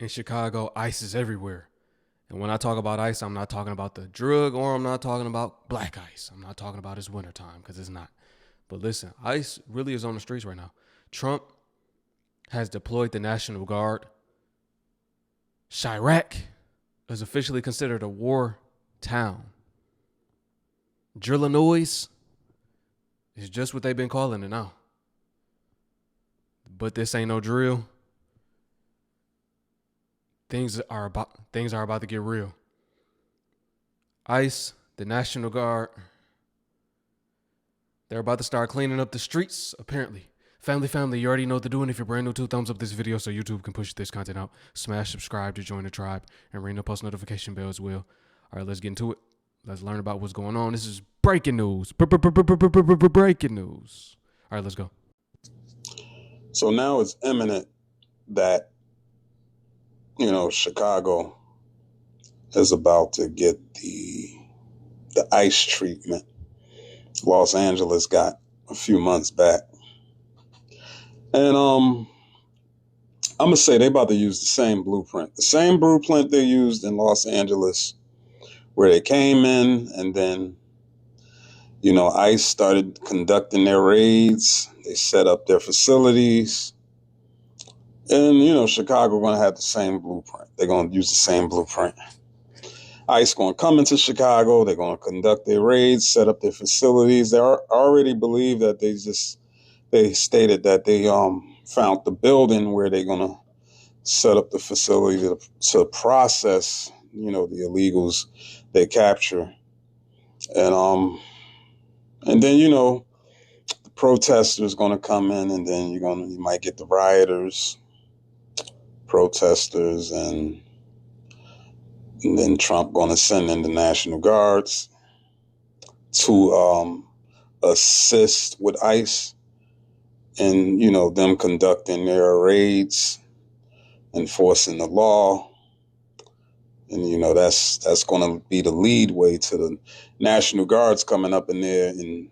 in Chicago, ICE is everywhere. And when I talk about ICE, I'm not talking about the drug, or I'm not talking about black ICE. I'm not talking about it's wintertime, because it's not. But listen, ICE really is on the streets right now. Trump has deployed the National Guard. Chirac is officially considered a war town. Drillinois is just what they've been calling it now. But this ain't no drill. Things are about to get real. ICE, the National Guard, they're about to start cleaning up the streets, apparently. Family, you already know what to do, and if you're brand new, 2 thumbs up this video so YouTube can push this content out. Smash subscribe to join the tribe, and ring the post notification bell as well. All right, let's get into it. Let's learn about what's going on. This is breaking news. Breaking news. All right, let's go. So now it's imminent that, Chicago is about to get the ICE treatment Los Angeles got a few months back. And I'm going to say they're about to use the same blueprint. The same blueprint they used in Los Angeles, where they came in and then, ICE started conducting their raids. They set up their facilities. And, Chicago going to have the same blueprint. They're going to use the same blueprint. ICE going to come into Chicago. They're going to conduct their raids, set up their facilities. They already believe that they stated that they found the building where they're going to set up the facility to process, the illegals they capture. And then, the protesters going to come in, and then you might get the rioters, protesters, and then Trump going to send in the National Guards to assist with ICE and, them conducting their raids, enforcing the law. And, that's going to be the lead way to the National Guards coming up in there and,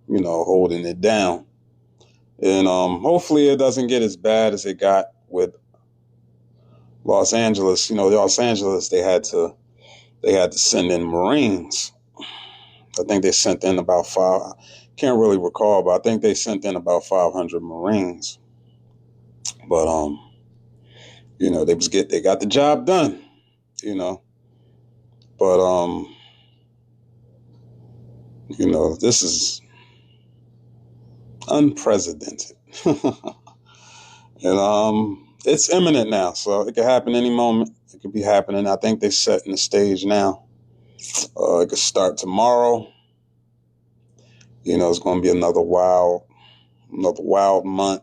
holding it down. And hopefully it doesn't get as bad as it got with Los Angeles. Los Angeles, they had to send in Marines. I think they sent in about can't really recall, but I think they sent in about 500 Marines. But they got the job done, But this is unprecedented. And it's imminent now, so it could happen any moment. It could be happening. I think they're setting the stage now. It could start tomorrow. It's going to be another wild month.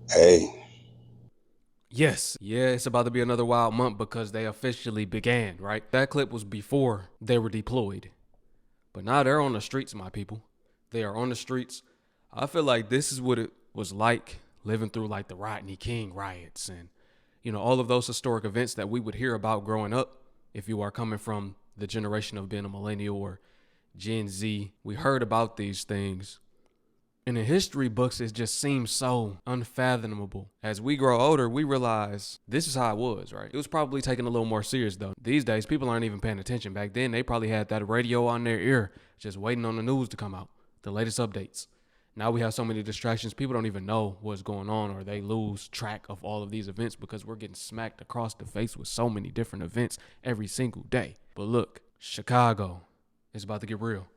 Hey. Yes. Yeah, it's about to be another wild month because they officially began, right? That clip was before they were deployed. But now they're on the streets, my people. They are on the streets. I feel like this is what it was like living through like the Rodney King riots and, all of those historic events that we would hear about growing up. If you are coming from the generation of being a millennial or Gen Z, we heard about these things. And in history books, it just seems so unfathomable. As we grow older, we realize this is how it was, right? It was probably taken a little more serious, though. These days, people aren't even paying attention. Back then, they probably had that radio on their ear, just waiting on the news to come out, the latest updates. Now we have so many distractions, people don't even know what's going on, or they lose track of all of these events because we're getting smacked across the face with so many different events every single day. But look, Chicago is about to get real.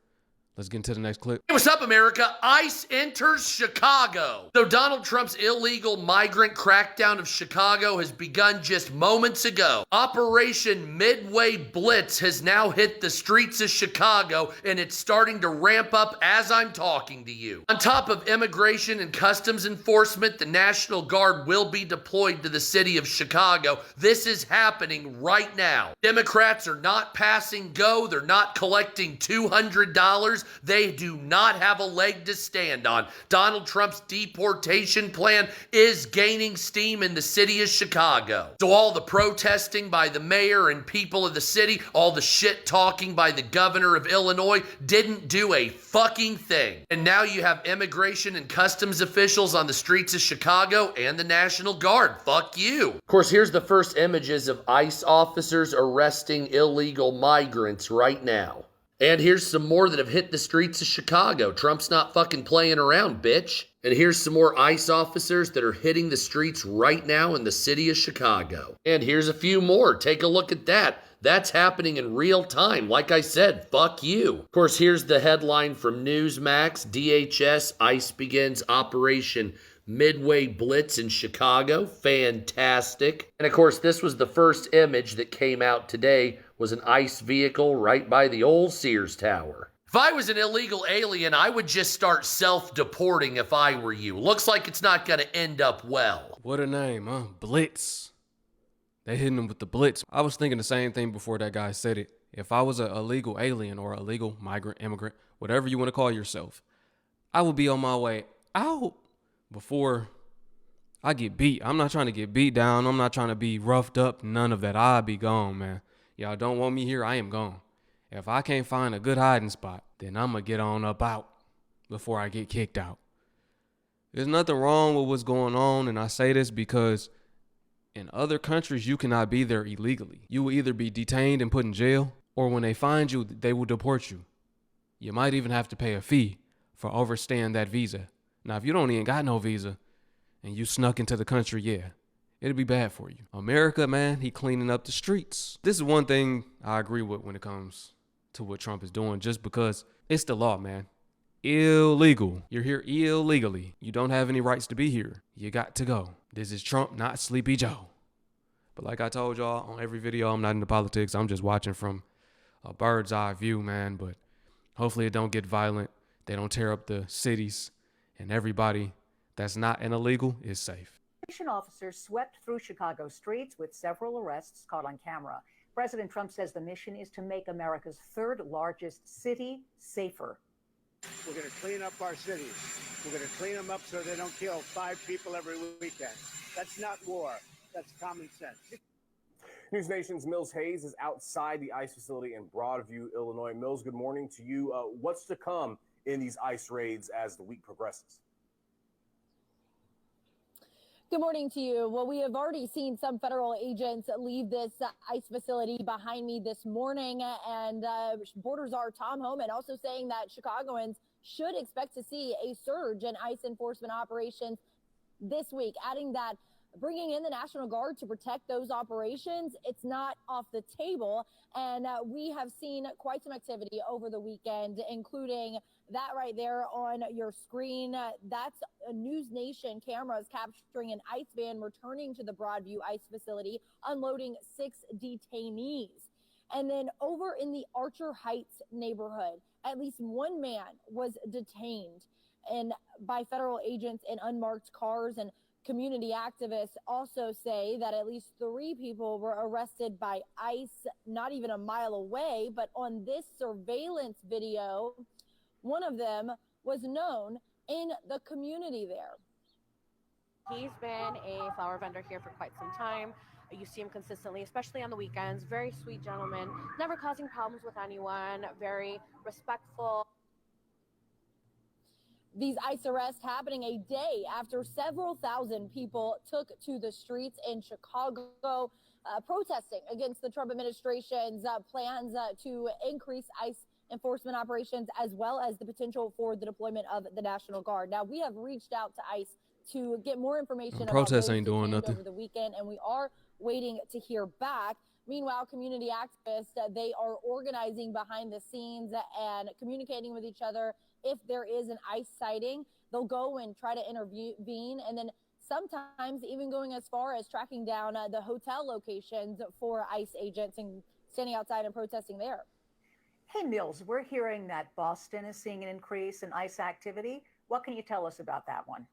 Let's get into the next clip. Hey, what's up, America? ICE enters Chicago. So Donald Trump's illegal migrant crackdown of Chicago has begun just moments ago. Operation Midway Blitz has now hit the streets of Chicago, and it's starting to ramp up as I'm talking to you. On top of immigration and customs enforcement, the National Guard will be deployed to the city of Chicago. This is happening right now. Democrats are not passing go. They're not collecting $200. they do not have a leg to stand on. Donald Trump's deportation plan is gaining steam in the city of Chicago. So all the protesting by the mayor and people of the city, all the shit talking by the governor of Illinois didn't do a fucking thing. And now you have immigration and customs officials on the streets of Chicago and the National Guard. Fuck you. Of course, here's the first images of ICE officers arresting illegal migrants right now. And here's some more that have hit the streets of Chicago. Trump's not fucking playing around, bitch. And here's some more ICE officers that are hitting the streets right now in the city of Chicago. And here's a few more. Take a look at that. That's happening in real time. Like I said, fuck you. Of course, here's the headline from Newsmax. DHS, ICE begins Operation Midway Blitz in Chicago. Fantastic. And of course, this was the first image that came out today, was an ICE vehicle right by the old Sears Tower. If I was an illegal alien, I would just start self-deporting if I were you. Looks like it's not going to end up well. What a name, huh? Blitz. They hitting him with the Blitz. I was thinking the same thing before that guy said it. If I was an illegal alien or illegal migrant, immigrant, whatever you want to call yourself, I would be on my way out before I get beat. I'm not trying to get beat down. I'm not trying to be roughed up. None of that. I'll be gone, man. Y'all don't want me here. I am gone. If I can't find a good hiding spot, then I'm going to get on up out before I get kicked out. There's nothing wrong with what's going on, and I say this because in other countries, you cannot be there illegally. You will either be detained and put in jail, or when they find you, they will deport you. You might even have to pay a fee for overstaying that visa. Now, if you don't even got no visa and you snuck into the country, yeah, it'll be bad for you. America, man, he cleaning up the streets. This is one thing I agree with when it comes to what Trump is doing, just because it's the law, man. Illegal. You're here illegally. You don't have any rights to be here. You got to go. This is Trump, not Sleepy Joe. But like I told y'all on every video, I'm not into politics. I'm just watching from a bird's eye view, man. But hopefully it don't get violent. They don't tear up the cities, and everybody that's not an illegal is safe. Officers swept through Chicago streets with several arrests caught on camera. President Trump says the mission is to make America's third largest city safer. We're going to clean up our cities. We're going to clean them up so they don't kill 5 people every weekend. That's not war. That's common sense. News Nation's Mills Hayes is outside the ICE facility in Broadview, Illinois. Mills, good morning to you. What's to come in these ICE raids as the week progresses? Good morning to you. Well, we have already seen some federal agents leave this ICE facility behind me this morning, and Border Czar Tom Homan also saying that Chicagoans should expect to see a surge in ICE enforcement operations this week, adding that bringing in the National Guard to protect those operations, it's not off the table. And we have seen quite some activity over the weekend, including that right there on your screen. That's a News Nation cameras capturing an ICE van returning to the Broadview ICE facility, unloading 6 detainees. And then over in the Archer Heights neighborhood, at least one man was detained by federal agents in unmarked cars, and community activists also say that at least 3 people were arrested by ICE not even a mile away. But on this surveillance video, one of them was known in the community there. He's been a flower vendor here for quite some time. You see him consistently, especially on the weekends. Very sweet gentleman, never causing problems with anyone, very respectful. These ICE arrests happening a day after several thousand people took to the streets in Chicago, protesting against the Trump administration's plans to increase ICE enforcement operations, as well as the potential for the deployment of the National Guard. Now, we have reached out to ICE to get more information about protests ain't doing nothing over the weekend, and we are waiting to hear back. Meanwhile, community activists, they are organizing behind the scenes and communicating with each other. If there is an ICE sighting, they'll go and try to intervene, and then sometimes even going as far as tracking down the hotel locations for ICE agents and standing outside and protesting there. Hey, Mills, we're hearing that Boston is seeing an increase in ICE activity. What can you tell us about that one?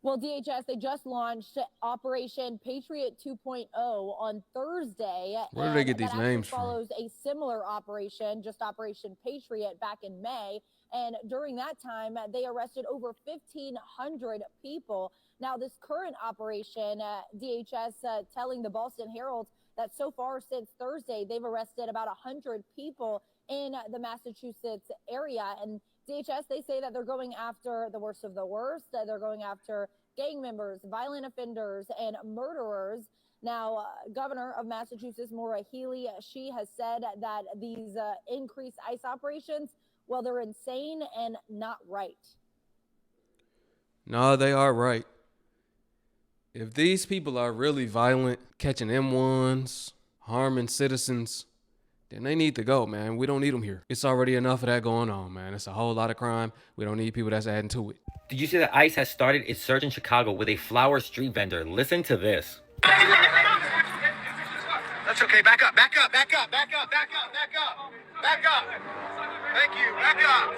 Well, DHS, they just launched Operation Patriot 2.0 on Thursday. Where do they get and these that names actually from? follows a similar operation, just Operation Patriot, back in May. And during that time, they arrested over 1,500 people. Now, this current operation, DHS telling the Boston Herald that so far since Thursday, they've arrested about 100 people in the Massachusetts area. And DHS, they say that they're going after the worst of the worst. They're going after gang members, violent offenders, and murderers. Now, Governor of Massachusetts, Maura Healey, she has said that these increased ICE operations, well, they're insane and not right. No, they are right. If these people are really violent, catching M1s, harming citizens, then they need to go, man. We don't need them here. It's already enough of that going on, man. It's a whole lot of crime. We don't need people that's adding to it. Did you see that ICE has started its search in Chicago with a flower street vendor? Listen to this. That's okay. Back up, back up, back up, back up, back up, back up, back up. Thank you, back up.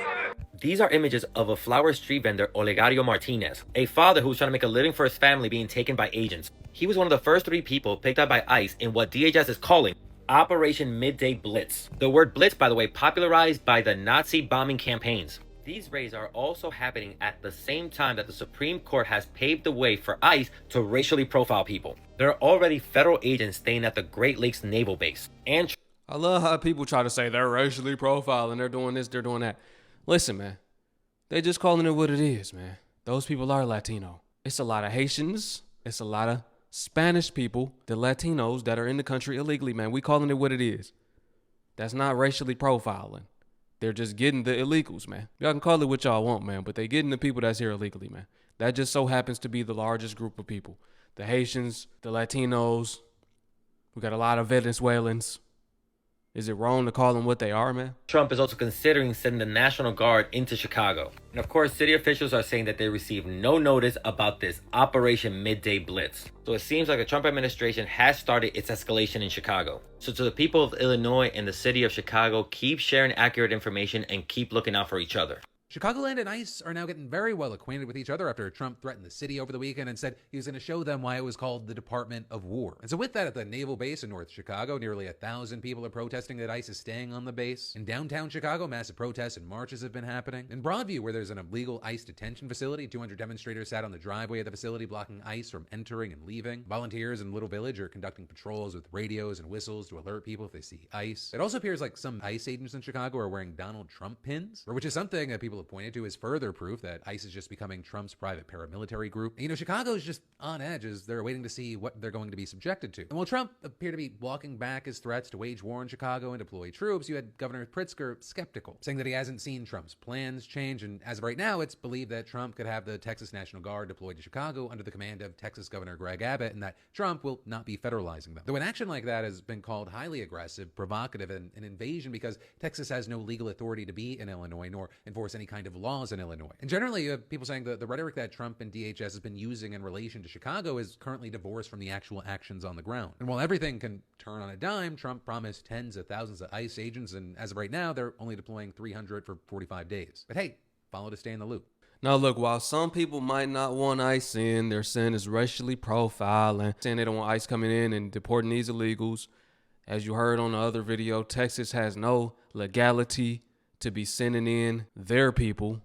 These are images of a flower street vendor, Olegario Martinez, a father who was trying to make a living for his family being taken by agents. He was one of the first 3 people picked up by ICE in what DHS is calling Operation Midday Blitz. The word Blitz, by the way, popularized by the Nazi bombing campaigns. These raids are also happening at the same time that the Supreme Court has paved the way for ICE to racially profile people. There are already federal agents staying at the Great Lakes Naval Base. And I love how people try to say they're racially profiling, they're doing this, they're doing that. Listen, man, they just calling it what it is, man. Those people are Latino. It's a lot of Haitians. It's a lot of Spanish people, the Latinos that are in the country illegally, man. We calling it what it is. That's not racially profiling. They're just getting the illegals, man. Y'all can call it what y'all want, man, but they getting the people that's here illegally, man. That just so happens to be the largest group of people. The Haitians, the Latinos. We got a lot of Venezuelans. Is it wrong to call them what they are, man? Trump is also considering sending the National Guard into Chicago. And of course, city officials are saying that they received no notice about this Operation Midday Blitz. So it seems like the Trump administration has started its escalation in Chicago. So to the people of Illinois and the city of Chicago, keep sharing accurate information and keep looking out for each other. Chicagoland and ICE are now getting very well acquainted with each other after Trump threatened the city over the weekend and said he was going to show them why it was called the Department of War. And so with that, at the Naval Base in North Chicago, nearly 1,000 people are protesting that ICE is staying on the base. In downtown Chicago, massive protests and marches have been happening. In Broadview, where there's an illegal ICE detention facility, 200 demonstrators sat on the driveway of the facility blocking ICE from entering and leaving. Volunteers in Little Village are conducting patrols with radios and whistles to alert people if they see ICE. It also appears like some ICE agents in Chicago are wearing Donald Trump pins, which is something that people have pointed to as further proof that ICE is just becoming Trump's private paramilitary group. And, Chicago is just on edge as they're waiting to see what they're going to be subjected to. And while Trump appeared to be walking back his threats to wage war in Chicago and deploy troops, you had Governor Pritzker skeptical, saying that he hasn't seen Trump's plans change. And as of right now, it's believed that Trump could have the Texas National Guard deployed to Chicago under the command of Texas Governor Greg Abbott, and that Trump will not be federalizing them. Though an action like that has been called highly aggressive, provocative, and an invasion because Texas has no legal authority to be in Illinois nor enforce any kind of laws in Illinois. And generally, you have people saying that the rhetoric that Trump and DHS has been using in relation to Chicago is currently divorced from the actual actions on the ground. And while everything can turn on a dime, Trump promised tens of thousands of ICE agents, and as of right now, they're only deploying 300 for 45 days. But hey, follow to stay in the loop. Now, look, while some people might not want ICE in, they're saying it's racially profiling, saying they don't want ICE coming in and deporting these illegals. As you heard on the other video, Texas has no legality to be sending in their people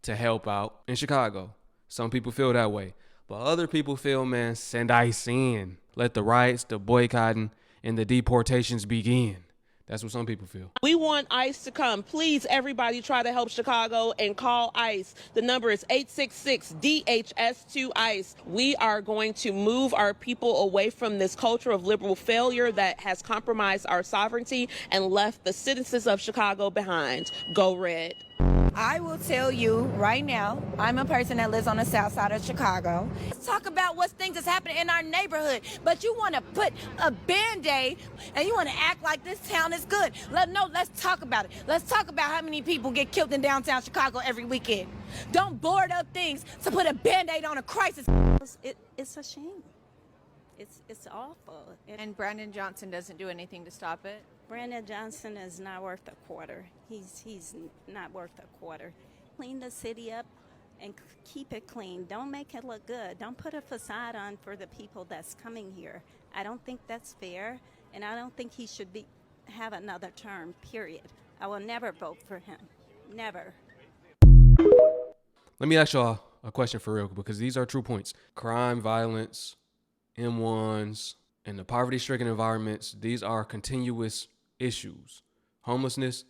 to help out in Chicago. Some people feel that way. But other people feel, man, send ICE in. Let the riots, the boycotting, and the deportations begin. That's what some people feel. We want ICE to come. Please, everybody, try to help Chicago and call ICE. The number is 866-DHS2-ICE. We are going to move our people away from this culture of liberal failure that has compromised our sovereignty and left the citizens of Chicago behind. Go Red. I will tell you right now, I'm a person that lives on the south side of Chicago. Let's talk about what things that's happening in our neighborhood, but you want to put a Band-Aid and you want to act like this town is good. Let's talk about it. Let's talk about how many people get killed in downtown Chicago every weekend. Don't board up things to put a Band-Aid on a crisis. It's a shame. It's awful. And Brandon Johnson doesn't do anything to stop it? Brandon Johnson is not worth a quarter. He's not worth a quarter. Clean the city up and keep it clean. Don't make it look good. Don't put a facade on for the people that's coming here. I don't think that's fair, and I don't think he should have another term, period. I will never vote for him. Never. Let me ask y'all a question for real, because these are true points. Crime, violence, M1s, and the poverty-stricken environments, these are continuous issues. Homelessness,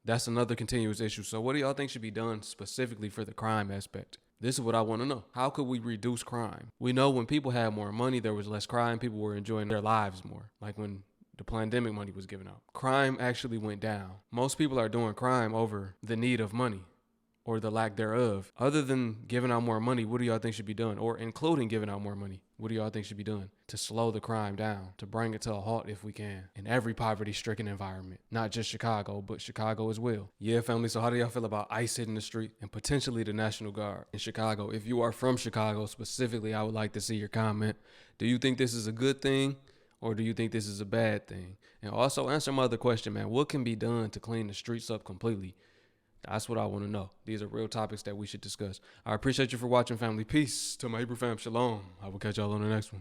that's another continuous issue. So what do y'all think should be done specifically for the crime aspect? This is what I want to know. How could we reduce crime? We know when people had more money, there was less crime. People were enjoying their lives more. Like when the pandemic money was given out. Crime actually went down. Most people are doing crime over the need of money or the lack thereof. Other than giving out more money, what do y'all think should be done? Or including giving out more money, what do y'all think should be done to slow the crime down, to bring it to a halt if we can, in every poverty-stricken environment, not just Chicago, but Chicago as well? Yeah, family, so how do y'all feel about ICE hitting the street and potentially the National Guard in Chicago? If you are from Chicago specifically, I would like to see your comment. Do you think this is a good thing, or do you think this is a bad thing? And also answer my other question, man. What can be done to clean the streets up completely? That's what I want to know. These are real topics that we should discuss. I appreciate you for watching, family. Peace to my Hebrew fam. Shalom. I will catch y'all on the next one.